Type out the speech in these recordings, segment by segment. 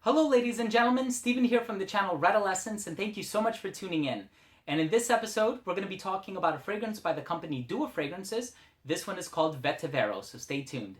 Hello ladies and gentlemen, Steven here from the channel Redolescence, and thank you so much for tuning in. And in this episode, we're going to be talking about a fragrance by the company Dua Fragrances. This one is called Vetivero, so stay tuned.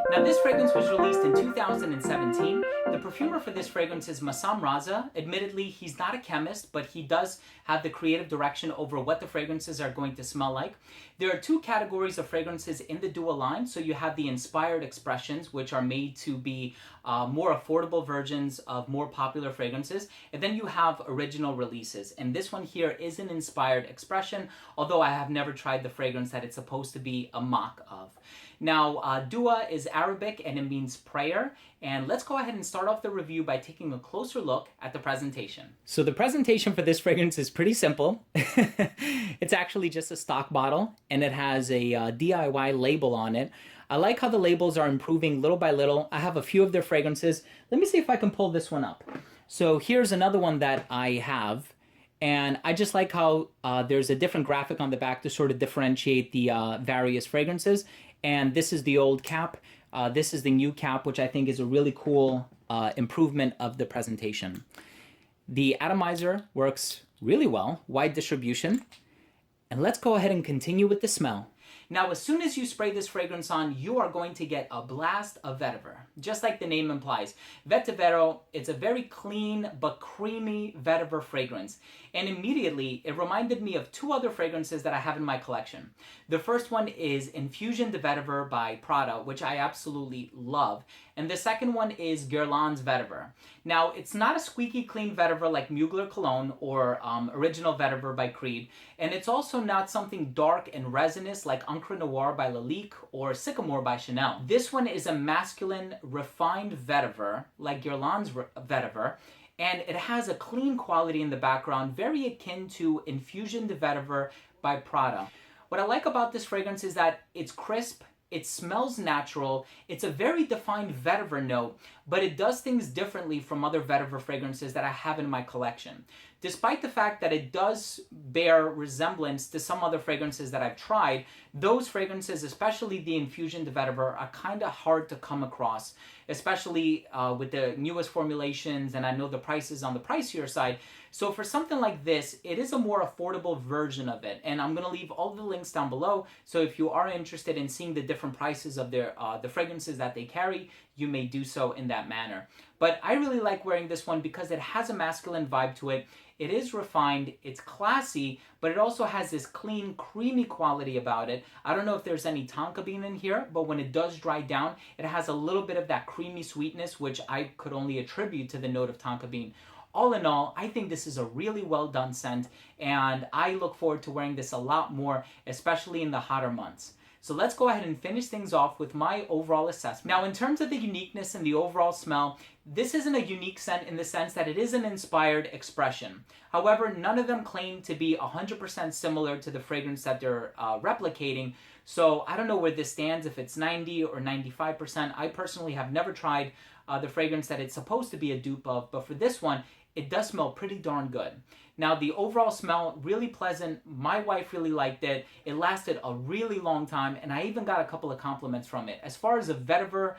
Now this fragrance was released in 2017. The perfumer for this fragrance is Massam Raza. Admittedly, he's not a chemist, but he does have the creative direction over what the fragrances are going to smell like. There are two categories of fragrances in the Dua line. So you have the inspired expressions, which are made to be more affordable versions of more popular fragrances. And then you have original releases. And this one here is an inspired expression, although I have never tried the fragrance that it's supposed to be a mock of. Now, Dua is Arabic and it means prayer. And let's go ahead and start off the review by taking a closer look at the presentation. So the presentation for this fragrance is pretty simple. It's actually just a stock bottle and it has a DIY label on it. I like how the labels are improving little by little. I have a few of their fragrances. Let me see if I can pull this one up. So here's another one that I have. And I just like how there's a different graphic on the back to sort of differentiate the various fragrances. And this is the old cap. This is the new cap, which I think is a really cool improvement of the presentation. The atomizer works really well, wide distribution. And let's go ahead and continue with the smell. Now, as soon as you spray this fragrance on, you are going to get a blast of vetiver, just like the name implies. Vetivero, it's a very clean but creamy vetiver fragrance. And immediately, it reminded me of two other fragrances that I have in my collection. The first one is Infusion de Vetiver by Prada, which I absolutely love. And the second one is Guerlain's Vetiver. Now, it's not a squeaky clean vetiver like Mugler Cologne or Original Vetiver by Creed. And it's also not something dark and resinous like Encre Noir by Lalique or Sycamore by Chanel. This one is a masculine, refined vetiver like Guerlain's Vetiver. And it has a clean quality in the background, very akin to Infusion de Vetiver by Prada. What I like about this fragrance is that it's crisp, it smells natural, it's a very defined vetiver note, but it does things differently from other vetiver fragrances that I have in my collection. Despite the fact that it does bear resemblance to some other fragrances that I've tried, those fragrances, especially the Infusion de Vetiver, are kind of hard to come across, especially with the newest formulations, and I know the price is on the pricier side. So for something like this, it is a more affordable version of it. And I'm going to leave all the links down below. So if you are interested in seeing the different prices of their the fragrances that they carry, you may do so in that manner. But I really like wearing this one because it has a masculine vibe to it. It is refined, it's classy, but it also has this clean, creamy quality about it. I don't know if there's any tonka bean in here, but when it does dry down, it has a little bit of that creamy sweetness, which I could only attribute to the note of tonka bean. All in all, I think this is a really well done scent, and I look forward to wearing this a lot more, especially in the hotter months. So let's go ahead and finish things off with my overall assessment. Now, in terms of the uniqueness and the overall smell, this isn't a unique scent in the sense that it is an inspired expression. However, none of them claim to be 100% similar to the fragrance that they're replicating. So I don't know where this stands, if it's 90 or 95%. I personally have never tried the fragrance that it's supposed to be a dupe of, but for this one, it does smell pretty darn good. Now, the overall smell, really pleasant. My wife really liked it. It lasted a really long time, and I even got a couple of compliments from it. As far as the vetiver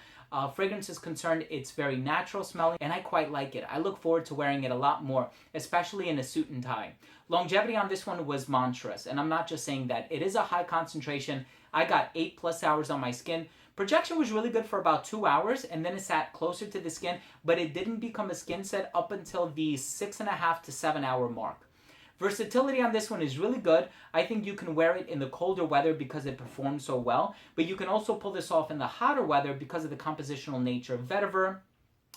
fragrance is concerned, it's very natural smelling, and I quite like it. I look forward to wearing it a lot more, especially in a suit and tie. Longevity on this one was monstrous, and I'm not just saying that. It is a high concentration. I got 8+ hours on my skin. Projection was really good for about 2 hours, and then it sat closer to the skin, but it didn't become a skin set up until the 6.5 to 7 hour mark. Versatility on this one is really good. I think you can wear it in the colder weather because it performs so well, but you can also pull this off in the hotter weather because of the compositional nature of vetiver,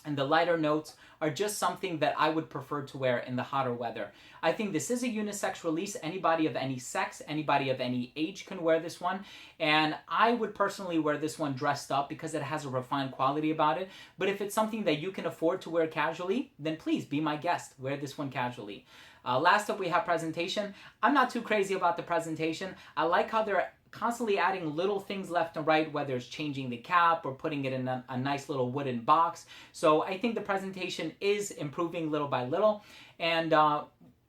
and the lighter notes are just something that I would prefer to wear in the hotter weather. I think this is a unisex release. Anybody of any sex, anybody of any age can wear this one. And I would personally wear this one dressed up because it has a refined quality about it. But if it's something that you can afford to wear casually, then please be my guest. Wear this one casually. Last up, we have presentation. I'm not too crazy about the presentation. I like how they're constantly adding little things left and right, whether it's changing the cap or putting it in a nice little wooden box. So I think the presentation is improving little by little. And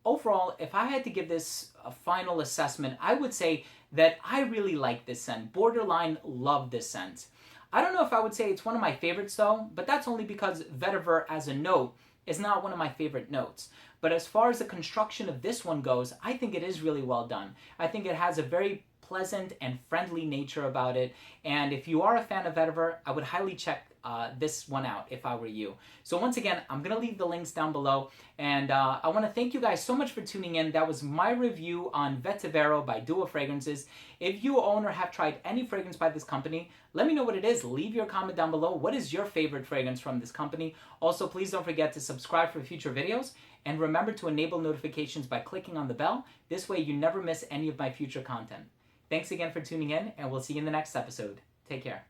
overall, if I had to give this a final assessment, I would say that I really like this scent. Borderline love this scent. I don't know if I would say it's one of my favorites though, but that's only because vetiver as a note is not one of my favorite notes. But as far as the construction of this one goes, I think it is really well done. I think it has a very pleasant and friendly nature about it. And if you are a fan of vetiver, I would highly check this one out if I were you. So once again, I'm going to leave the links down below. And I want to thank you guys so much for tuning in. That was my review on Vetivero by Duo Fragrances. If you own or have tried any fragrance by this company, let me know what it is. Leave your comment down below. What is your favorite fragrance from this company? Also, please don't forget to subscribe for future videos. And remember to enable notifications by clicking on the bell. This way you never miss any of my future content. Thanks again for tuning in, and we'll see you in the next episode. Take care.